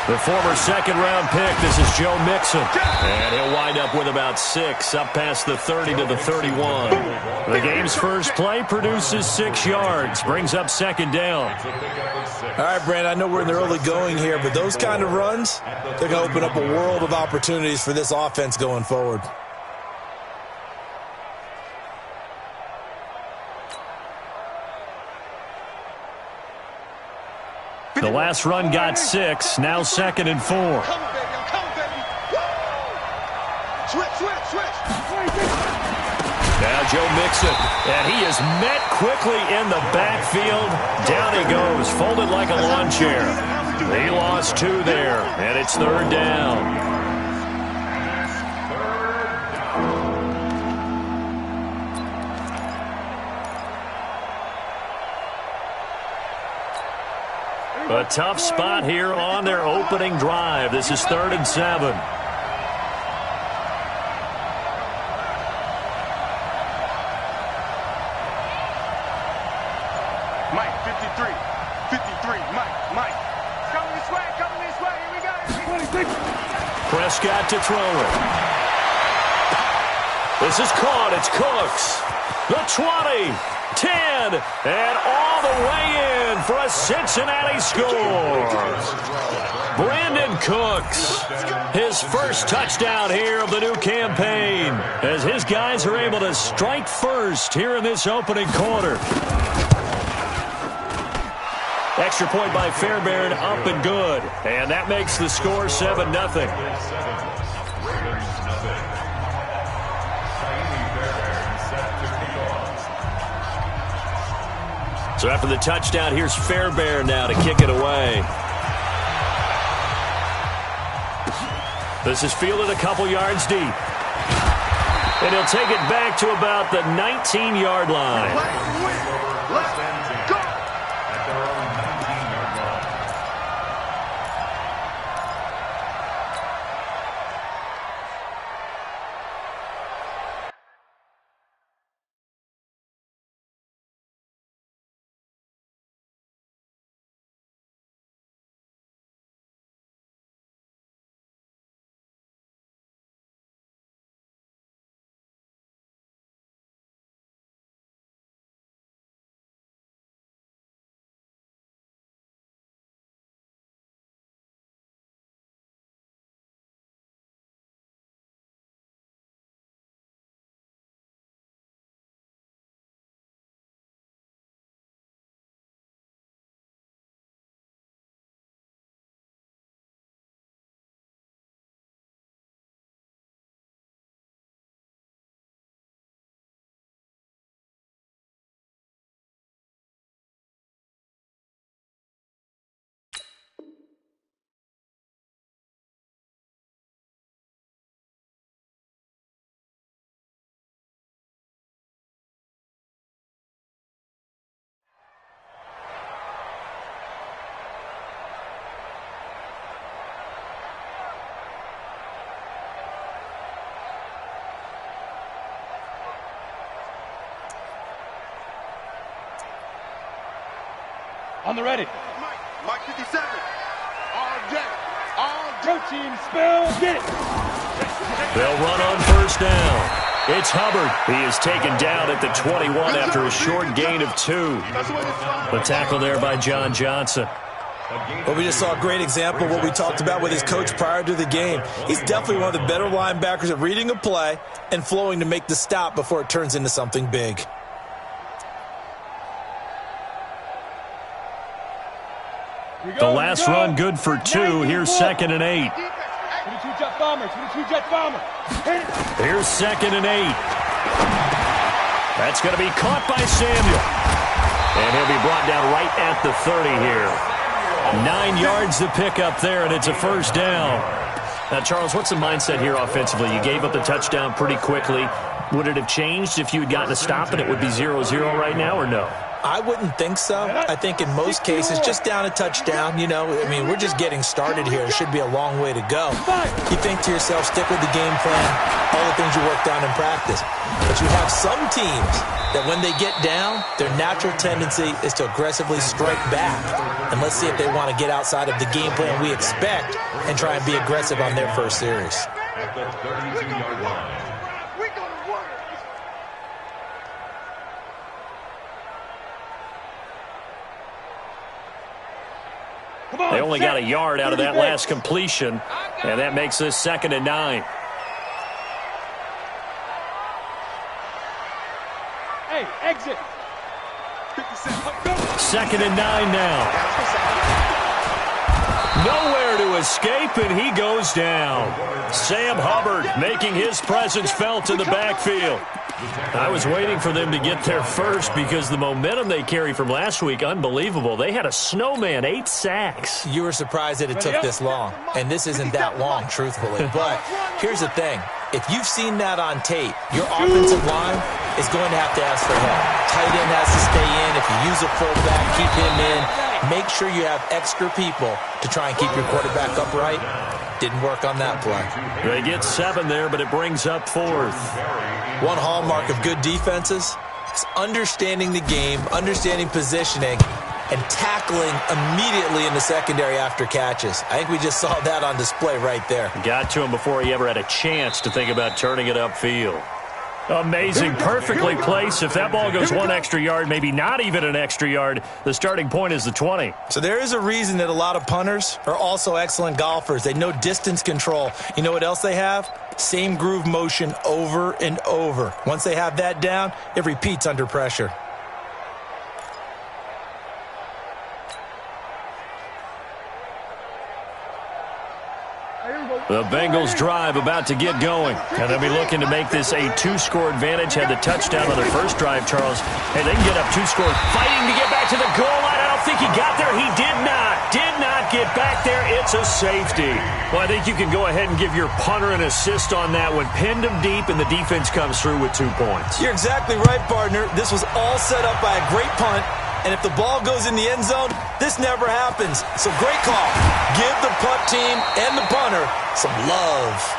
The former second-round pick, this is Joe Mixon. And he'll wind up with about 6, up past the 30 to the 31. The game's first play produces 6 yards, brings up second down. All right, Brandon, I know we're in the early going here, but those kind of runs, they're going to open up a world of opportunities for this offense going forward. The last run got 6, now 2nd and 4. Now Joe Mixon, and he is met quickly in the backfield. Down he goes, folded like a lawn chair. He lost 2 there, and it's 3rd down. A tough spot here on their opening drive. This is 3rd and 7. Mike, 53, Mike. Coming this way, here we go. Prescott to throw it. This is caught, it's Cooks. The 20, 10, and all the way in for a Cincinnati score. Brandon Cooks, his first touchdown here of the new campaign, as his guys are able to strike first here in this opening quarter. Extra point by Fairbairn, up and good. And that makes the score 7-0. So after the touchdown, here's Fairbairn now to kick it away. This is fielded a couple yards deep. And he'll take it back to about the 19-yard line. On the ready. Mike 57. All day. Go team, spell, get it. They'll run on first down. It's Hubbard. He is taken down at the 21 after a short gain of 2. The tackle there by John Johnson. Well, we just saw a great example of what we talked about with his coach prior to the game. He's definitely one of the better linebackers at reading a play and flowing to make the stop before it turns into something big. The last run good for 2. Here's 2nd and 8. 22 jet bomber, 22 jet bomber. Here's 2nd and 8. That's going to be caught by Samuel. And he'll be brought down right at the 30 here. 9 yards to pick up there, and it's a first down. Now, Charles, what's the mindset here offensively? You gave up the touchdown pretty quickly. Would it have changed if you had gotten a stop and it would be 0-0 right now, or no? I wouldn't think so. I think in most cases, just down a touchdown, we're just getting started here. It should be a long way to go. You think to yourself, stick with the game plan, all the things you worked on in practice. But you have some teams that when they get down, their natural tendency is to aggressively strike back. And let's see if they want to get outside of the game plan we expect and try and be aggressive on their first series. At the 32-yard line. They only got a yard out of that last completion, and that makes this 2nd and 9. Hey, exit. 2nd and 9 now. Nowhere to escape, and he goes down. Sam Hubbard making his presence felt in the backfield. I was waiting for them to get there first because the momentum they carry from last week, unbelievable. They had a snowman, 8 sacks. You were surprised that it took this long, and this isn't that long, truthfully. But here's the thing. If you've seen that on tape, your offensive line is going to ask for help. Tight end has to stay in. If you use a fullback, keep him in. Make sure you have extra people to try and keep your quarterback upright. Didn't work on that play. They get 7 there, but it brings up 4th. One hallmark of good defenses is understanding the game, understanding positioning, and tackling immediately in the secondary after catches. I think we just saw that on display right there. Got to him before he ever had a chance to think about turning it upfield. Amazing, perfectly placed. If that ball goes 1 extra yard, maybe not even an extra yard, the starting point is the 20. So there is a reason that a lot of punters are also excellent golfers. They know distance control. You know what else they have? Same groove motion over and over. Once they have that down, it repeats under pressure. The Bengals drive about to get going, and they'll be looking to make this a 2-score advantage. Had the touchdown on their first drive, Charles. Hey, they can get up 2 scores. Fighting to get back to the goal line. I don't think he got there. He did not get back there. It's a safety. Well, I think you can go ahead and give your punter an assist on that one. Pinned him deep, and the defense comes through with 2 points. You're exactly right, partner. This was all set up by a great punt. And if the ball goes in the end zone, this never happens. So great call. Give the punt team and the punter some love.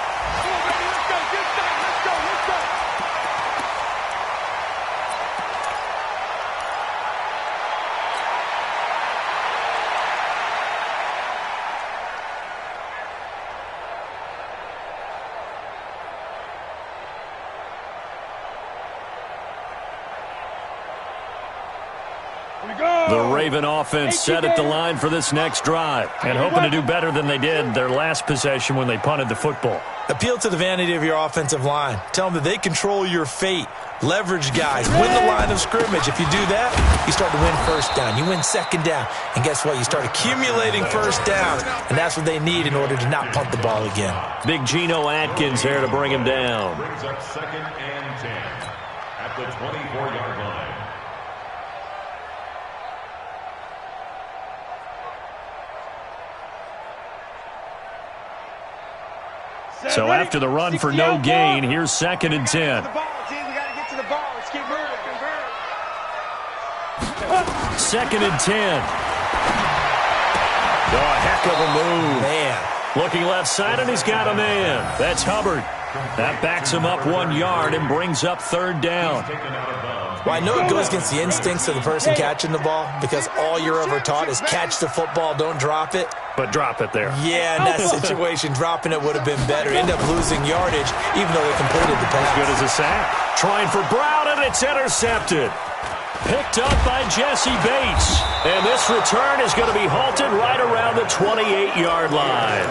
The Raven offense set at the line for this next drive and hoping to do better than they did their last possession when they punted the football. Appeal to the vanity of your offensive line. Tell them that they control your fate. Leverage guys. Win the line of scrimmage. If you do that, you start to win first down. You win second down. And guess what? You start accumulating first downs. And that's what they need in order to not punt the ball again. Big Geno Atkins there to bring him down. Brings up 2nd and 10 at the 24-yard line. So after the run for no gain, here's 2nd and 10. 2nd and 10. Oh, a heck of a move. Man. Looking left side, and he's got a man. That's Hubbard. That backs him up 1 yard and brings up 3rd down. Well, I know it goes against the instincts of the person catching the ball because all you're ever taught is catch the football, don't drop it. But drop it there. Yeah, in that situation, dropping it would have been better. End up losing yardage, even though they completed the pass. Good as a sack. Trying for Brown, and it's intercepted. Picked up by Jesse Bates. And this return is going to be halted right around the 28-yard line.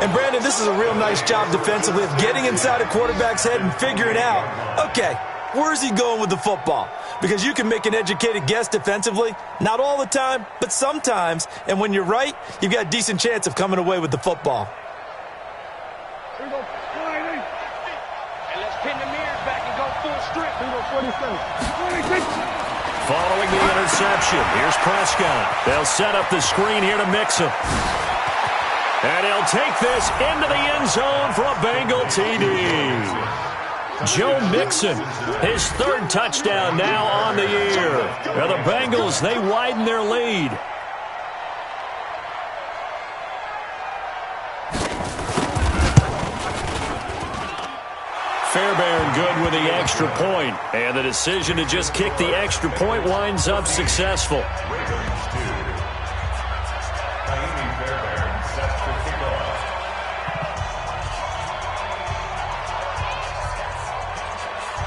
And, Brandon, this is a real nice job defensively of getting inside a quarterback's head and figuring out, okay, where's he going with the football? Because you can make an educated guess defensively. Not all the time, but sometimes. And when you're right, you've got a decent chance of coming away with the football. Here we go. And let's pin the mirrors back and go full strip. Here we go, 27. Following the interception, here's Prescott. They'll set up the screen here to mix him. And he'll take this into the end zone for a Bengal TD. Joe Mixon, his third touchdown now on the year. Now the Bengals, they widen their lead. Fairbairn good with the extra point, and the decision to just kick the extra point winds up successful.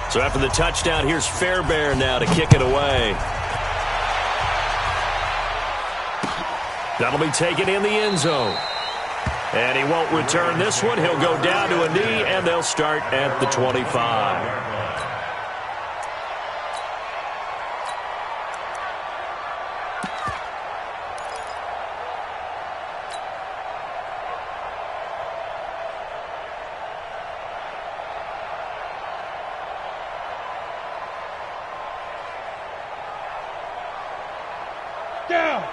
So after the touchdown, here's Fairbairn now to kick it away. That'll be taken in the end zone. And he won't return this one. He'll go down to a knee, and they'll start at the 25.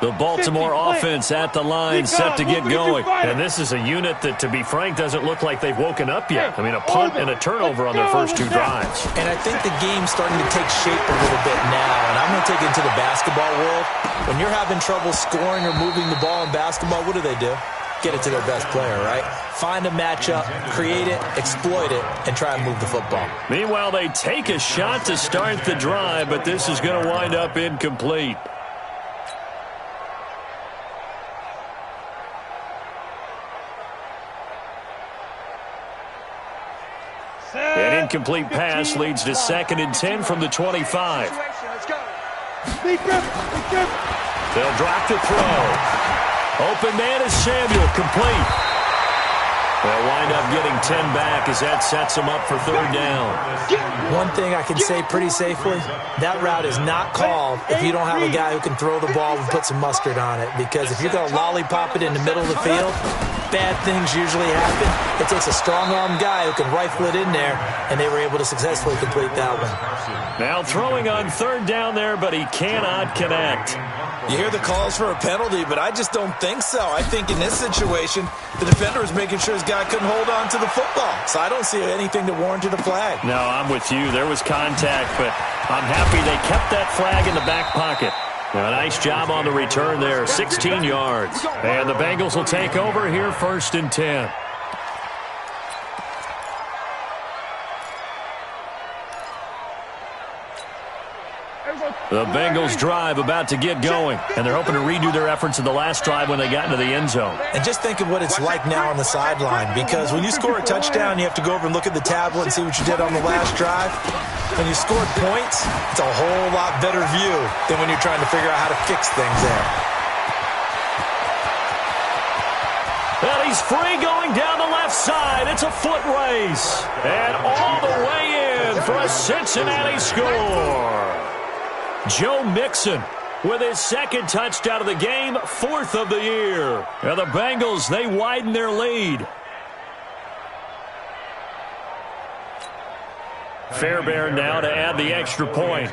The Baltimore offense at the line, set to get going. And this is a unit that, to be frank, doesn't look like they've woken up yet. I mean, a punt and a turnover on their first two drives. And I think the game's starting to take shape a little bit now. And I'm going to take it into the basketball world. When you're having trouble scoring or moving the ball in basketball, what do? Get it to their best player, right? Find a matchup, create it, exploit it, and try and move the football. Meanwhile, they take a shot to start the drive, but this is going to wind up incomplete. An incomplete pass leads to 2nd and 10 from the 25. They'll drop to throw. Open man is Samuel, complete. They'll wind up getting 10 back as that sets them up for 3rd down. One thing I can say pretty safely, that route is not called if you don't have a guy who can throw the ball and put some mustard on it. Because if you're going to lollipop it in the middle of the field, bad things usually happen. It takes a strong-armed guy who can rifle it in there, and they were able to successfully complete that one. Now throwing on 3rd down there, but he cannot connect. You hear the calls for a penalty, but I just don't think so. I think in this situation, the defender was making sure his guy couldn't hold on to the football. So I don't see anything that warranted a flag. No, I'm with you. There was contact, but I'm happy they kept that flag in the back pocket. Now, a nice job on the return there, 16 yards. And the Bengals will take over here, 1st and 10. The Bengals drive about to get going, and they're hoping to redo their efforts in the last drive when they got into the end zone. And just think of what it's like now on the sideline, because when you score a touchdown, you have to go over and look at the tablet and see what you did on the last drive. When you scored points, it's a whole lot better view than when you're trying to figure out how to fix things there. And he's free going down the left side. It's a foot race. And all the way in for a Cincinnati score. Joe Mixon with his 2nd touchdown of the game, 4th of the year. Now the Bengals, they widen their lead. Fairbairn now to add the extra point.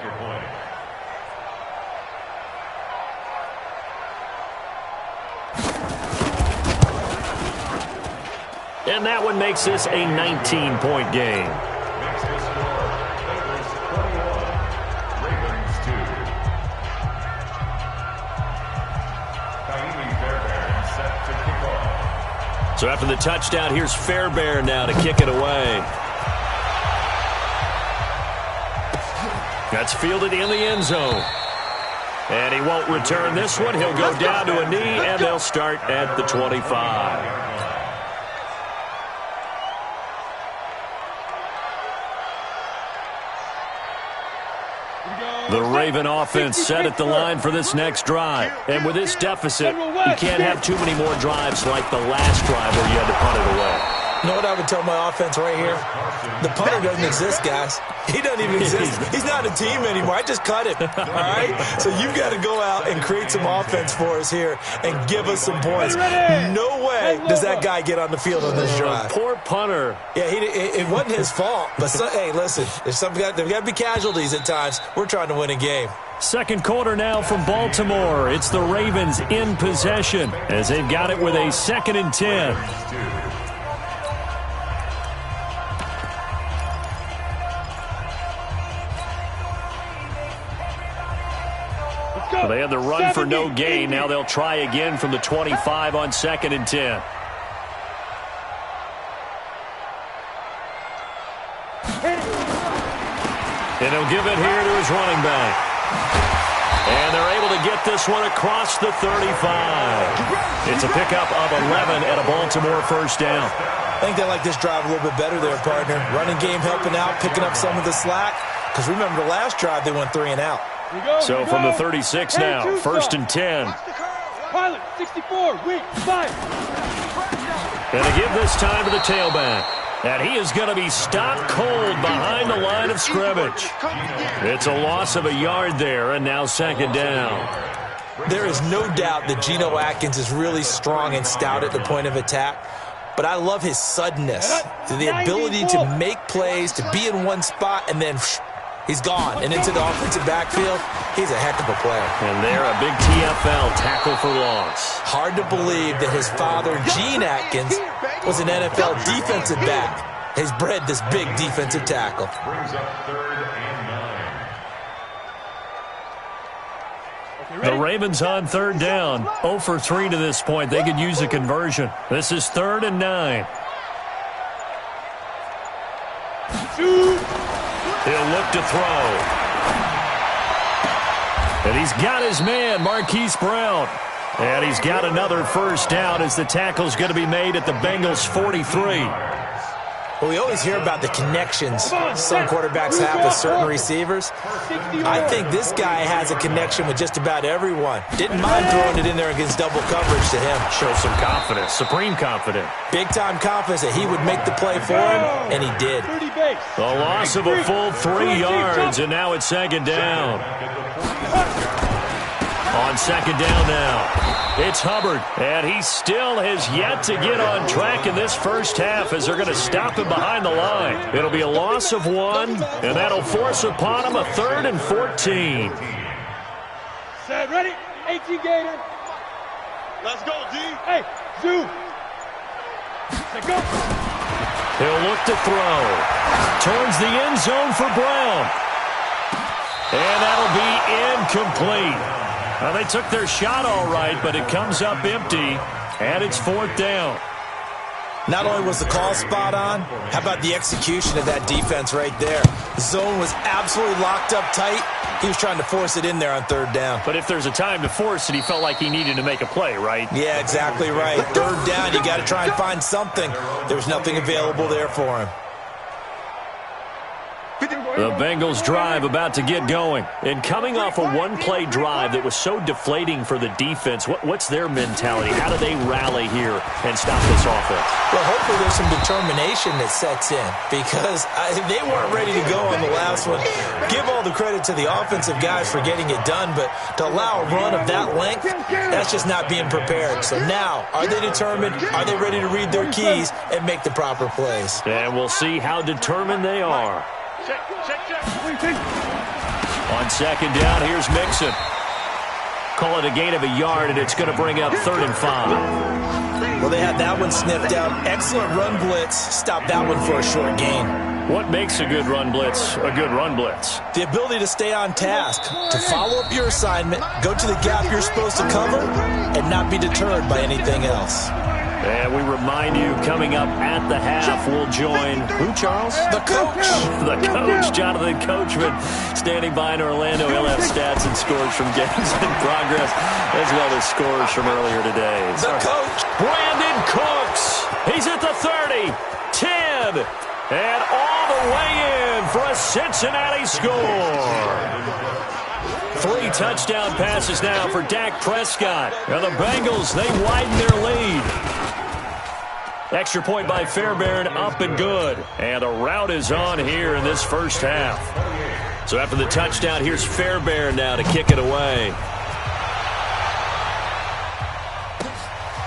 And that one makes this a 19-point game. So after the touchdown, here's Fairbairn now to kick it away. That's fielded in the end zone. And he won't return this one. He'll go down to a knee, and they'll start at the 25. The Raven offense set at the line for this next drive. And with this deficit, you can't have too many more drives like the last drive where you had to punt it away. You know what I would tell my offense right here? The punter doesn't exist, guys. He doesn't even exist. He's not a team anymore. I just cut him, all right? So you've got to go out and create some offense for us here and give us some points. No way does that guy get on the field on this drive. Poor punter. Yeah, it wasn't his fault. But, hey, listen, there's got to be casualties at times. We're trying to win a game. 2nd quarter now from Baltimore. It's the Ravens in possession as they've got it with a 2nd and 10. in for no gain. Now they'll try again from the 25 on 2nd and 10. And he'll give it here to his running back. And they're able to get this one across the 35. It's a pickup of 11 and a Baltimore first down. I think they like this drive a little bit better there, partner. Running game helping out, picking up some of the slack. Because remember, the last drive they went 3 and out. So from the 36 now, 1st and 10. Pilot, 64, weak, 5. And to give this time to the tailback. And he is going to be stopped cold behind the line of scrimmage. It's a loss of a yard there, and now 2nd down. There is no doubt that Geno Atkins is really strong and stout at the point of attack. But I love his suddenness, the ability to make plays, to be in one spot, and then he's gone. And into the offensive backfield, he's a heck of a player. And there, a big TFL tackle for loss. Hard to believe that his father, Gene Atkins, was an NFL defensive back. Has bred this big defensive tackle. Brings up 3rd and 9. The Ravens on 3rd down. 0 for 3 to this point. They could use a conversion. This is 3rd and 9. He'll look to throw. And he's got his man, Marquise Brown. And he's got another first down as the tackle's going to be made at the Bengals' 43. Well, we always hear about the connections some quarterbacks have with certain receivers. I think this guy has a connection with just about everyone. Didn't mind throwing it in there against double coverage to him. Show some confidence, supreme confidence. Big-time confidence that he would make the play for him, and he did. The loss of a full 3 yards, and now it's 2nd down. On 2nd down now, it's Hubbard, and he still has yet to get on track in this first half as they're going to stop him behind the line. It'll be a loss of 1, and that'll force upon him a 3rd and 14. Set, ready? 18 Gator. Let's go, D. Hey, zoom. Set, go. He'll look to throw. Turns the end zone for Brown. And that'll be incomplete. Well, they took their shot all right, but it comes up empty, and it's 4th down. Not only was the call spot on, how about the execution of that defense right there? The zone was absolutely locked up tight. He was trying to force it in there on 3rd down. But if there's a time to force it, he felt like he needed to make a play, right? Yeah, exactly right. 3rd down, you got to try and find something. There's nothing available there for him. The Bengals drive about to get going. And coming off a one-play drive that was so deflating for the defense, what's their mentality? How do they rally here and stop this offense? Well, hopefully there's some determination that sets in because they weren't ready to go on the last one. Give all the credit to the offensive guys for getting it done, but to allow a run of that length, that's just not being prepared. So now, are they determined? Are they ready to read their keys and make the proper plays? And we'll see how determined they are. Check. On 2nd down, here's Mixon. Call it a gain of a yard, and it's going to bring up 3rd and 5. Well, they had that one sniffed out. Excellent run blitz. Stop that one for a short gain. What makes a good run blitz a good run blitz? The ability to stay on task, to follow up your assignment, go to the gap you're supposed to cover, and not be deterred by anything else. And we remind you, coming up at the half, we'll join who, Charles? The coach. The coach, Jonathan Coachman, standing by in Orlando. He'll have stats and scores from games in progress, as well as scores from earlier today. The coach. Brandon Cooks. He's at the 30, 10, and all the way in for a Cincinnati score. 3 touchdown passes now for Dak Prescott. And the Bengals, they widen their lead. Extra point by Fairbairn, up and good. And the route is on here in this first half. So after the touchdown, here's Fairbairn now to kick it away.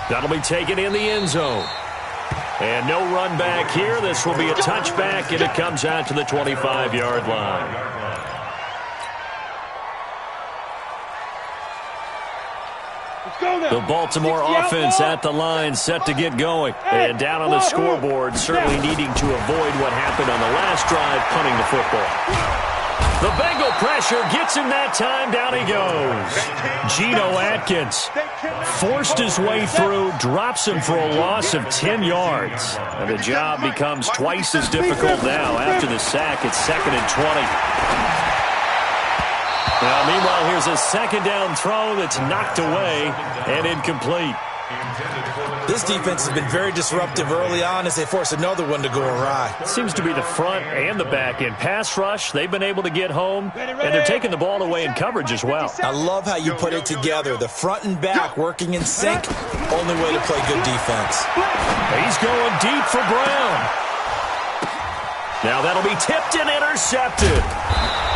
That'll be taken in the end zone. And no run back here. This will be a touchback, and it comes out to the 25-yard line. The Baltimore offense at the line, set to get going. And down on the scoreboard, certainly needing to avoid what happened on the last drive, punting the football. The Bengal pressure gets him that time. Down he goes. Geno Atkins forced his way through, drops him for a loss of 10 yards. And the job becomes twice as difficult now after the sack. It's 2nd and 20. Now, meanwhile, here's a second down throw that's knocked away and incomplete. This defense has been very disruptive early on as they force another one to go awry. Seems to be the front and the back end. Pass rush, they've been able to get home, and they're taking the ball away in coverage as well. I love how you put it together. The front and back working in sync, only way to play good defense. He's going deep for Brown. Now that'll be tipped and intercepted.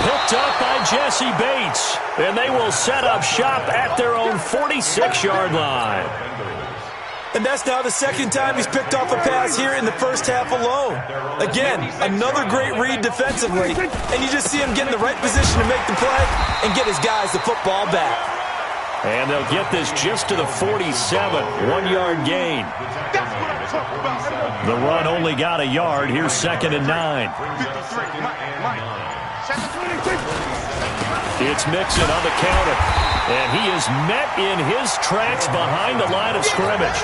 Picked up by Jesse Bates, and they will set up shop at their own 46-yard line. And that's now the second time he's picked off a pass here in the first half alone. Again, another great read defensively, and you just see him get in the right position to make the play and get his guys the football back. And they'll get this just to the 47, 1-yard gain. The run only got a yard. Here's 2nd and 9. It's Mixon on the counter. And he is met in his tracks behind the line of scrimmage.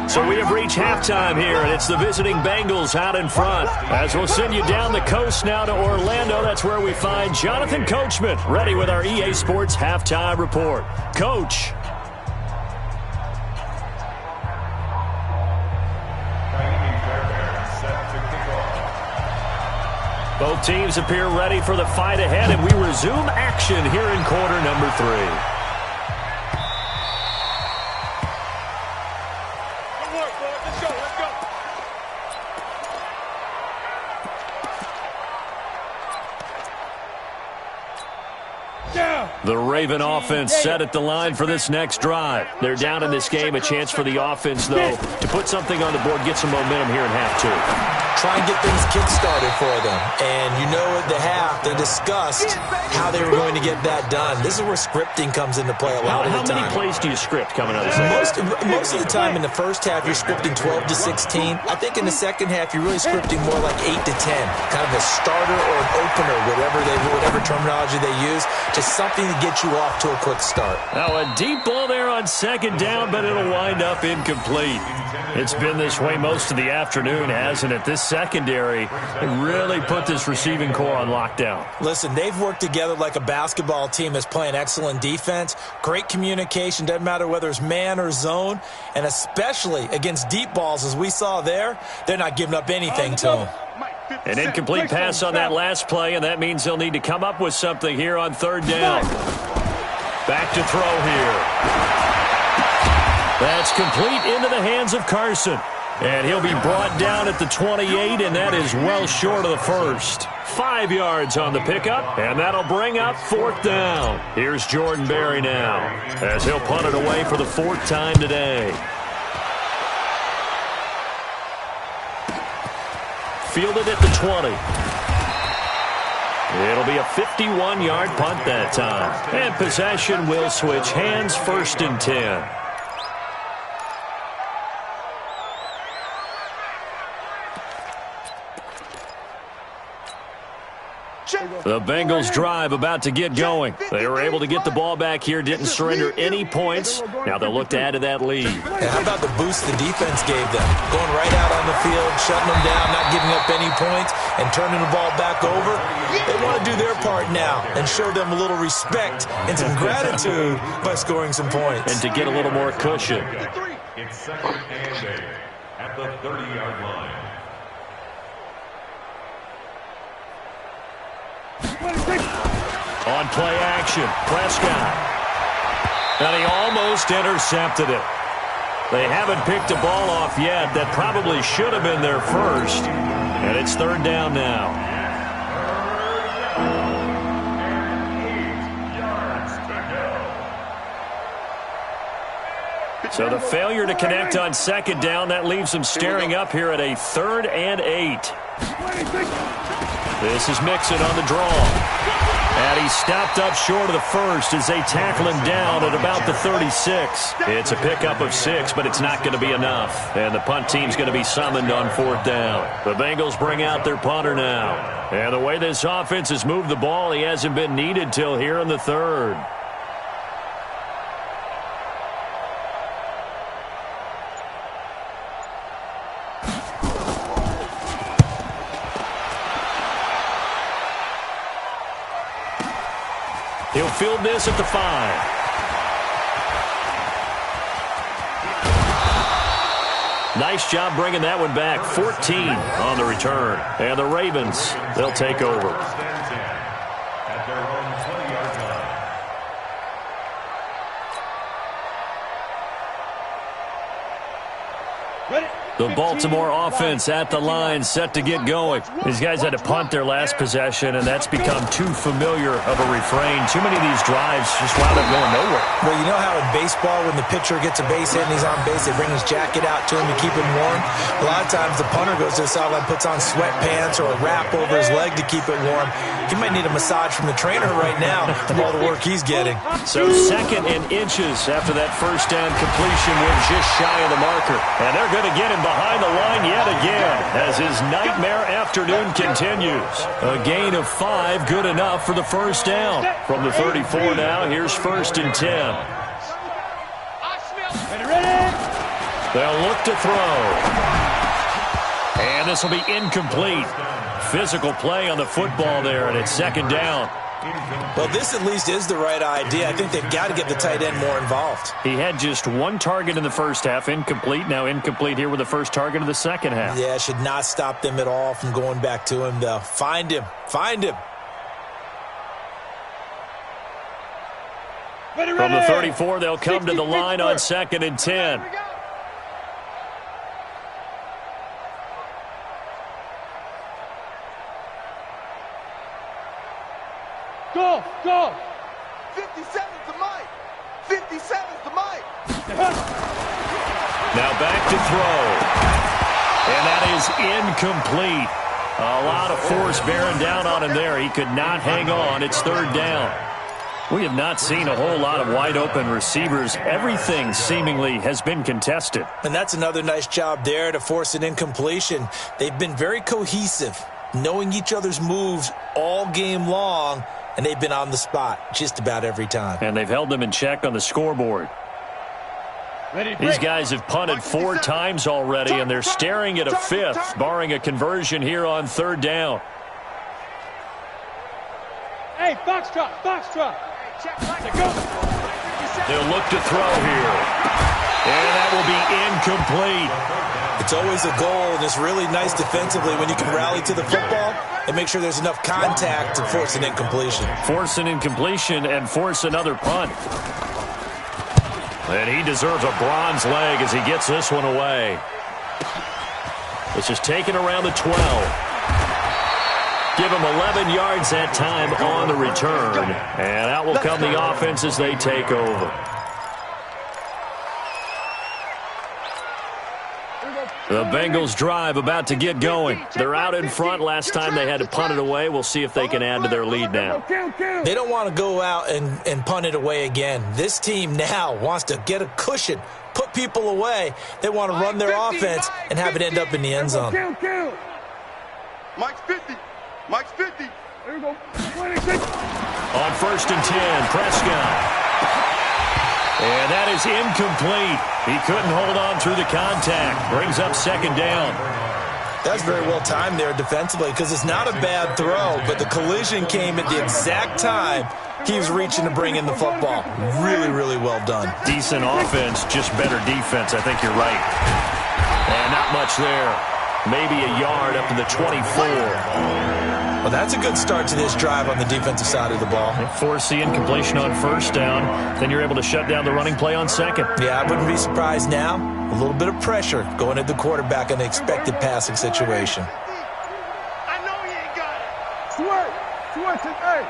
So we have reached halftime here, and it's the visiting Bengals out in front. As we'll send you down the coast now to Orlando, that's where we find Jonathan Coachman, ready with our EA Sports Halftime Report. Coach. Both teams appear ready for the fight ahead, and we resume action here in quarter number 3. Good work, boy. Let's go. Let's go. The Raven offense set at the line for this next drive. They're down in this game. A chance for the offense, though, to put something on the board, get some momentum here in half 2. Try and get things kick-started for them. And you know at the half, they discussed how they were going to get that done. This is where scripting comes into play a lot of the time. How many plays do you script coming out of the second? Most of the time in the first half, you're scripting 12 to 16. I think in the second half, you're really scripting more like 8 to 10. Kind of a starter or an opener, whatever terminology they use, just something to get you off to a quick start. Now a deep ball there on second down, but it'll wind up incomplete. It's been this way most of the afternoon, hasn't it? This secondary really put this receiving core on lockdown. Listen, they've worked together like a basketball team that's playing excellent defense. Great communication, doesn't matter whether it's man or zone, and especially against deep balls as we saw there, they're not giving up anything to them. An incomplete pass on that last play, and that means they'll need to come up with something here on third down. Back to throw here. That's complete into the hands of Carson. And he'll be brought down at the 28, and that is well short of the first. 5 yards on the pickup, and that'll bring up 4th down. Here's Jordan Berry now, as he'll punt it away for the 4th time today. Fielded at the 20. It'll be a 51-yard punt that time. And possession will switch hands, 1st and 10. The Bengals drive about to get going. They were able to get the ball back here, didn't surrender any points. Now they'll look to add to that lead. And how about the boost the defense gave them? Going right out on the field, shutting them down, not giving up any points, and turning the ball back over. They want to do their part now and show them a little respect and some gratitude by scoring some points. And to get a little more cushion. It's 2nd and 8 at the 30-yard line. On play action, Prescott. And he almost intercepted it. They haven't picked a ball off yet. That probably should have been their first. And it's 3rd down now. 8 yards to go. So the failure to connect on 2nd down, that leaves them staring up here at a 3rd and 8. This is Mixon on the draw. And he stopped up short of the first as they tackle him down at about the 36. It's a pickup of 6, but it's not going to be enough. And the punt team's going to be summoned on 4th down. The Bengals bring out their punter now. And the way this offense has moved the ball, he hasn't been needed till here in the 3rd. He'll field this at the 5. Nice job bringing that one back. 14 on the return. And the Ravens, they'll take over. At their own 20-yard line. Ready? The Baltimore offense at the line, set to get going. These guys had to punt their last possession, and that's become too familiar of a refrain. Too many of these drives just wound up going nowhere. Well, you know how in baseball, when the pitcher gets a base hit and he's on base, they bring his jacket out to him to keep him warm? A lot of times the punter goes to the sideline, puts on sweatpants or a wrap over his leg to keep it warm. He might need a massage from the trainer right now from all the work he's getting. So 2nd and inches after that first down completion was just shy of the marker. And they're going to get him behind the line yet again as his nightmare afternoon continues. A gain of 5, good enough for the first down. From the 34 now, here's 1st and 10. They'll look to throw. And this will be incomplete. Physical play on the football there, and it's 2nd down. Well, this at least is the right idea. I think they've got to get the tight end more involved. He had just 1 target in the first half, incomplete. Now incomplete here with the first target of the second half. Yeah, should not stop them at all from going back to him, though. Find him. Find him. From the 34, they'll come to the line on 2nd and 10. Go, go. 57's the mic. 57's the mic. Now back to throw. And that is incomplete. A lot of force bearing down on him there. He could not hang on. It's 3rd down. We have not seen a whole lot of wide open receivers. Everything seemingly has been contested. And that's another nice job there to force an incompletion. They've been very cohesive, knowing each other's moves all game long, and they've been on the spot just about every time. And they've held them in check on the scoreboard. These guys have punted 4 times already, and they're staring at a 5th, barring a conversion here on 3rd down. Hey, foxtrot, foxtrot. They'll look to throw here. And that will be incomplete. It's always a goal, and it's really nice defensively when you can rally to the football and make sure there's enough contact to force an incompletion. Force an incompletion and force another punt. And he deserves a bronze leg as he gets this one away. This is taken around the 12. Give him 11 yards that time on the return. And out will come the offense as they take over. The Bengals drive about to get going. They're out in front. Last time they had to punt it away. We'll see if they can add to their lead now. They don't want to go out and punt it away again. This team now wants to get a cushion, put people away. They want to run their offense and have it end up in the end zone. Mike's 50. Mike's 50. There we go. 26. On 1st and 10, Prescott. And that is incomplete. He couldn't hold on through the contact. Brings up 2nd down. That's very well timed there defensively because it's not a bad throw, but the collision came at the exact time he was reaching to bring in the football. Really, really well done. Decent offense, just better defense. I think you're right. And not much there. Maybe a yard up to the 24. Well, that's a good start to this drive on the defensive side of the ball. Force the incompletion on 1st down. Then you're able to shut down the running play on 2nd. Yeah, I wouldn't be surprised now. A little bit of pressure going at the quarterback in an expected passing situation. I know he ain't got it. Switch, hey.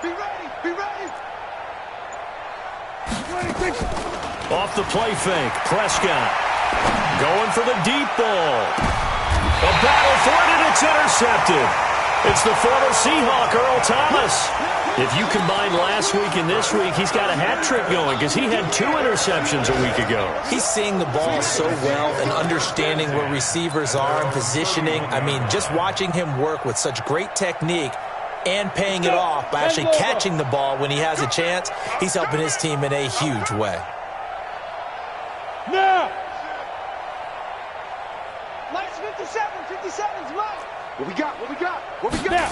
Be ready. Be ready. 26. Off the play fake, Prescott going for the deep ball. A battle for it, and it's intercepted. It's the former Seahawk, Earl Thomas. If you combine last week and this week, he's got a hat trick going because he had 2 interceptions a week ago. He's seeing the ball so well and understanding where receivers are and positioning. I mean, just watching him work with such great technique and paying it off by actually catching the ball when he has a chance, he's helping his team in a huge way. Now! Lights 57's light. What we got? What we got? What we got? Now!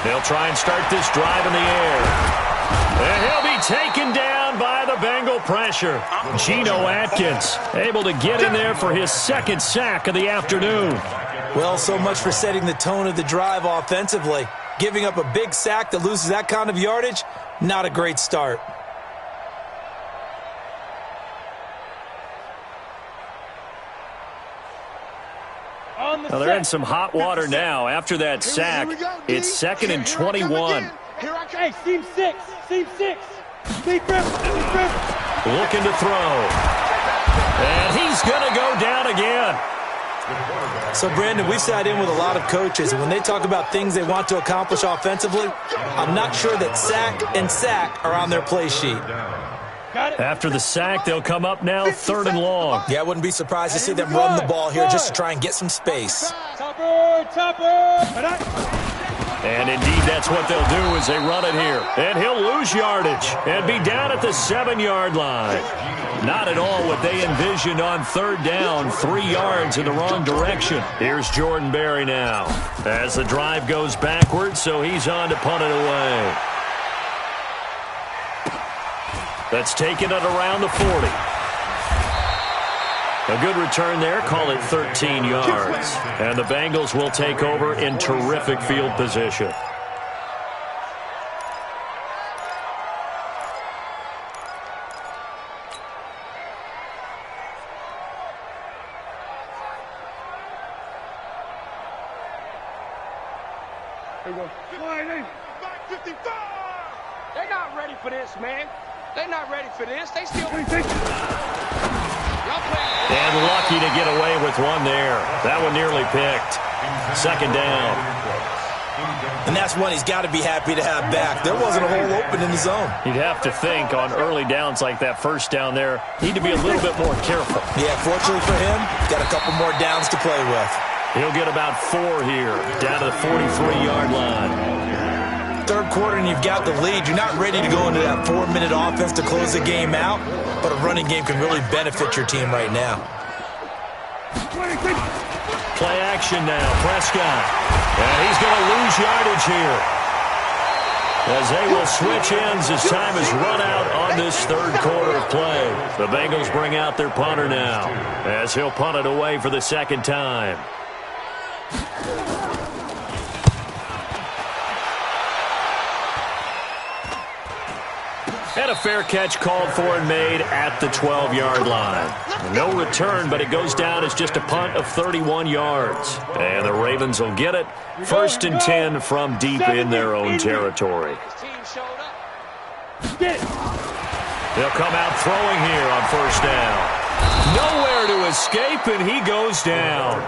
They'll try and start this drive in the air. And he'll be taken down by the Bengal pressure. Geno Atkins able to get in there for his 2nd sack of the afternoon. Well, so much for setting the tone of the drive offensively. Giving up a big sack that loses that kind of yardage, not a great start. Now they're in some hot water now. After that sack, it's 2nd and 21. Hey, seam 6. Seam 6. Deep rip. Looking to throw. And he's going to go down again. So, Brandon, we've sat in with a lot of coaches, and when they talk about things they want to accomplish offensively, I'm not sure that sack and sack are on their play sheet. After the sack, they'll come up now 3rd and long. Yeah, I wouldn't be surprised to see them run the ball here just to try and get some space. Topper. And indeed, that's what they'll do as they run it here. And he'll lose yardage and be down at the 7-yard line. Not at all what they envisioned on 3rd down, 3 yards in the wrong direction. Here's Jordan Berry now as the drive goes backwards, so he's on to punt it away. That's taken at around the 40. A good return there, call it 13 yards. And the Bengals will take over in terrific field position. They're not ready for this, man. They're not ready for this. They still... And lucky to get away with one there. That one nearly picked. 2nd down. And that's one he's got to be happy to have back. There wasn't a hole open in the zone. You'd have to think on early downs like that 1st down there, need to be a little bit more careful. Yeah, fortunately for him, got a couple more downs to play with. He'll get about 4 here, down to the 43-yard line. 3rd quarter and you've got the lead. You're not ready to go into that 4-minute offense to close the game out, but a running game can really benefit your team right now. Play action now, Prescott. And he's going to lose yardage here, as they will switch ends as time is run out on this 3rd quarter of play. The Bengals bring out their punter now, as he'll punt it away for the 2nd time. And a fair catch called for and made at the 12-yard line. No return, but it goes down as just a punt of 31 yards. And the Ravens will get it. 1st and 10 from deep in their own territory. They'll come out throwing here on 1st down. Nowhere to escape, and he goes down.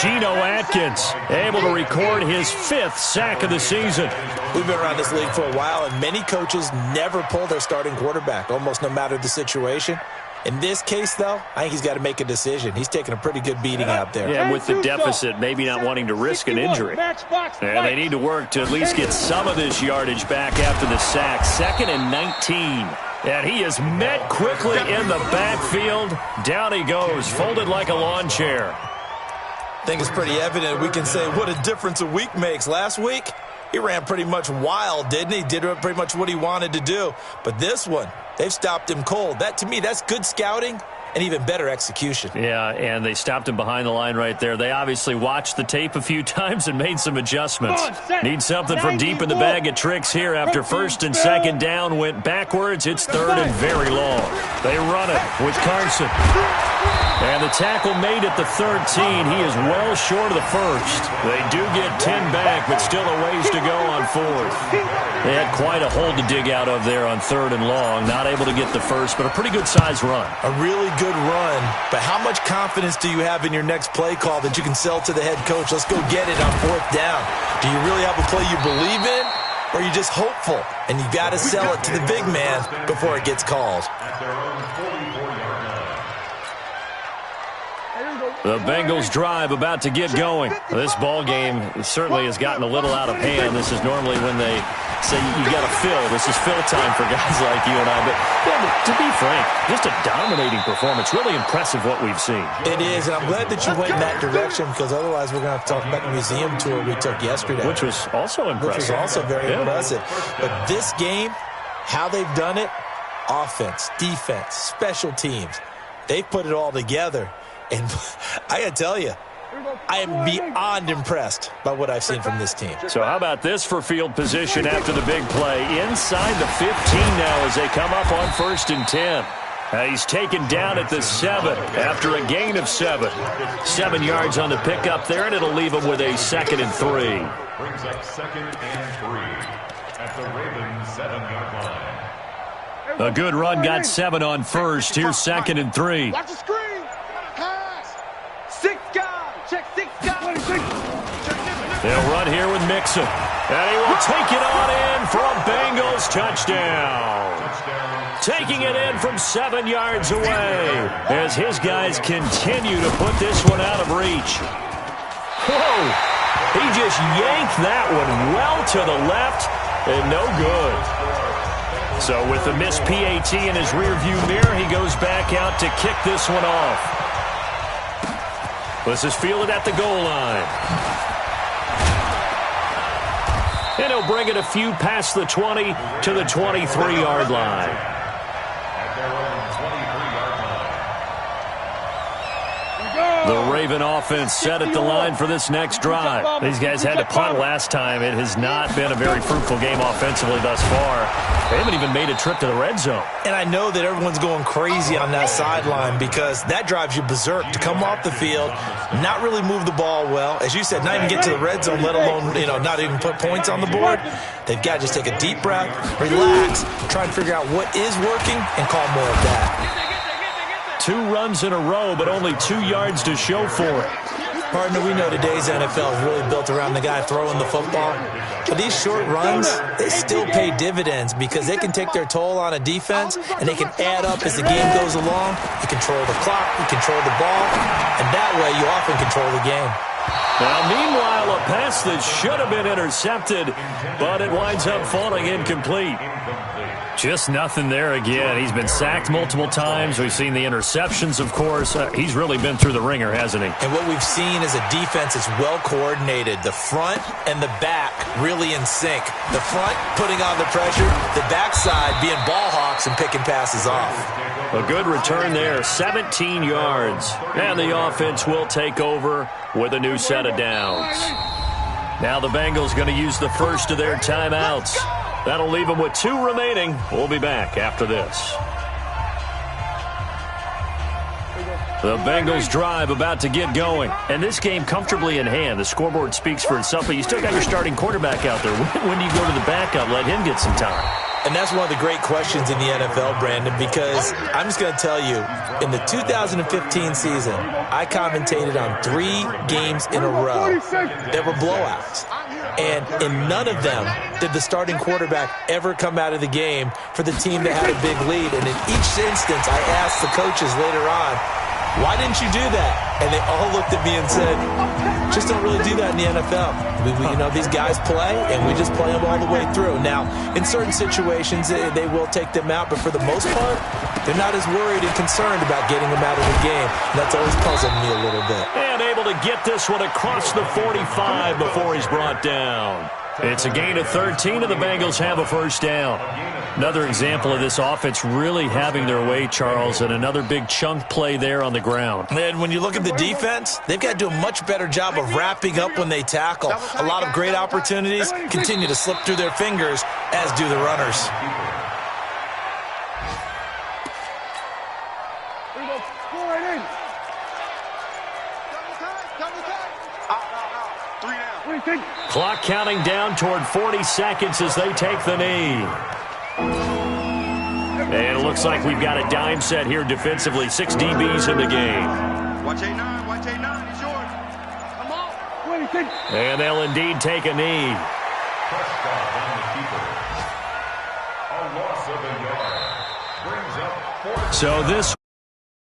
Geno Atkins able to record his 5th sack of the season. We've been around this league for a while, and many coaches never pull their starting quarterback, almost no matter the situation. In this case, though, I think he's got to make a decision. He's taking a pretty good beating out there. Yeah, and with the deficit, maybe not wanting to risk an injury. And they need to work to at least get some of this yardage back after the sack. 2nd and 19. And he is met quickly in the backfield. Down he goes, folded like a lawn chair. I think it's pretty evident. We can say what a difference a week makes. Last week, he ran pretty much wild, didn't he? Did pretty much what he wanted to do. But this one, they've stopped him cold. That, to me, that's good scouting and even better execution. Yeah, and they stopped him behind the line right there. They obviously watched the tape a few times and made some adjustments. Need something from deep in the bag of tricks here after 1st and 2nd down went backwards. It's 3rd and very long. They run it with Carson. And the tackle made at the 13. He is well short of the 1st. They do get 10 back, but still a ways to go on 4th. They had quite a hole to dig out of there on 3rd and long. Not able to get the 1st, but a pretty good size run. A really good good run, but how much confidence do you have in your next play call that you can sell to the head coach? Let's go get it on 4th down. Do you really have a play you believe in, or are you just hopeful? And you got to sell it to the big man before it gets called. The Bengals drive about to get going. This ball game certainly has gotten a little out of hand. This is normally when they say you got to fill. This is fill time for guys like you and I. But to be frank, just a dominating performance. Really impressive what we've seen. It is, and I'm glad that you went in that direction, because otherwise we're going to have to talk about the museum tour we took yesterday. Which was also impressive. Which was also very impressive. But this game, how they've done it, offense, defense, special teams, they've put it all together. And I got to tell you, I am beyond impressed by what I've seen from this team. So how about this for field position after the big play? Inside the 15 now as they come up on 1st and 10. He's taken down at the 7 after a gain of 7. 7 yards on the pickup there, and it'll leave him with a 2nd and 3. Brings up 2nd and 3 at the Ravens 7-yard line. A good run got 7 on 1st. Here's 2nd and 3. Watch the screen. Pass. 6 guys. Check 6 guys. They'll run here with Mixon. And he will take it on in for a Bengals touchdown. Taking it in from 7 yards away as his guys continue to put this one out of reach. Whoa! He just yanked that one well to the left and no good. So with the missed PAT in his rearview mirror, he goes back out to kick this one off. This is fielded at the goal line. And he'll bring it a few past the 20 to the 23-yard line. At their own 23-yard line. The Raven offense set at the line for this next drive. These guys had to punt last time. It has not been a very fruitful game offensively thus far. They haven't even made a trip to the red zone. And I know that everyone's going crazy on that sideline because that drives you berserk to come off the field, not really move the ball well. As you said, not even get to the red zone, let alone, not even put points on the board. They've got to just take a deep breath, relax, try and figure out what is working, and call more of that. 2 runs in a row, but only 2 yards to show for it. Partner, we know today's NFL is really built around the guy throwing the football. But these short runs, they still pay dividends because they can take their toll on a defense, and they can add up as the game goes along. You control the clock, you control the ball, and that way you often control the game. Now, meanwhile, a pass that should have been intercepted, but it winds up falling incomplete. Just nothing there again. He's been sacked multiple times. We've seen the interceptions, of course. He's really been through the ringer, hasn't he? And what we've seen is a defense that's well coordinated. The front and the back really in sync. The front putting on the pressure, the backside being ball hawks and picking passes off. A good return there, 17 yards. And the offense will take over with a new set of downs. Now the Bengals going to use the first of their timeouts. That'll leave them with 2 remaining. We'll be back after this. The Bengals drive about to get going. And this game comfortably in hand. The scoreboard speaks for itself, but you still got your starting quarterback out there. When do you go to the backup? Let him get some time. And that's one of the great questions in the NFL, Brandon, because I'm just going to tell you, in the 2015 season, I commentated on 3 games in a row that were blowouts. And in none of them did the starting quarterback ever come out of the game for the team that had a big lead. And in each instance, I asked the coaches later on, why didn't you do that? And they all looked at me and said, just don't really do that in the NFL. These guys play, and we just play them all the way through. Now, in certain situations, they will take them out, but for the most part, they're not as worried and concerned about getting them out of the game. And that's always puzzled me a little bit. And able to get this one across the 45 before he's brought down. It's a gain of 13, and the Bengals have a first down. Another example of this offense really having their way, Charles, and another big chunk play there on the ground. And when you look at the defense, they've got to do a much better job of wrapping up when they tackle. A lot of great opportunities continue to slip through their fingers, as do the runners. Clock counting down toward 40 seconds as they take the knee. And it looks like we've got a dime set here defensively. 6 DBs in the game. Watch 8-9, watch 8-9, he's yours. Come on. And they'll indeed take a knee. Touchdown on the keeper. A loss of a yard. Brings up 4th. So this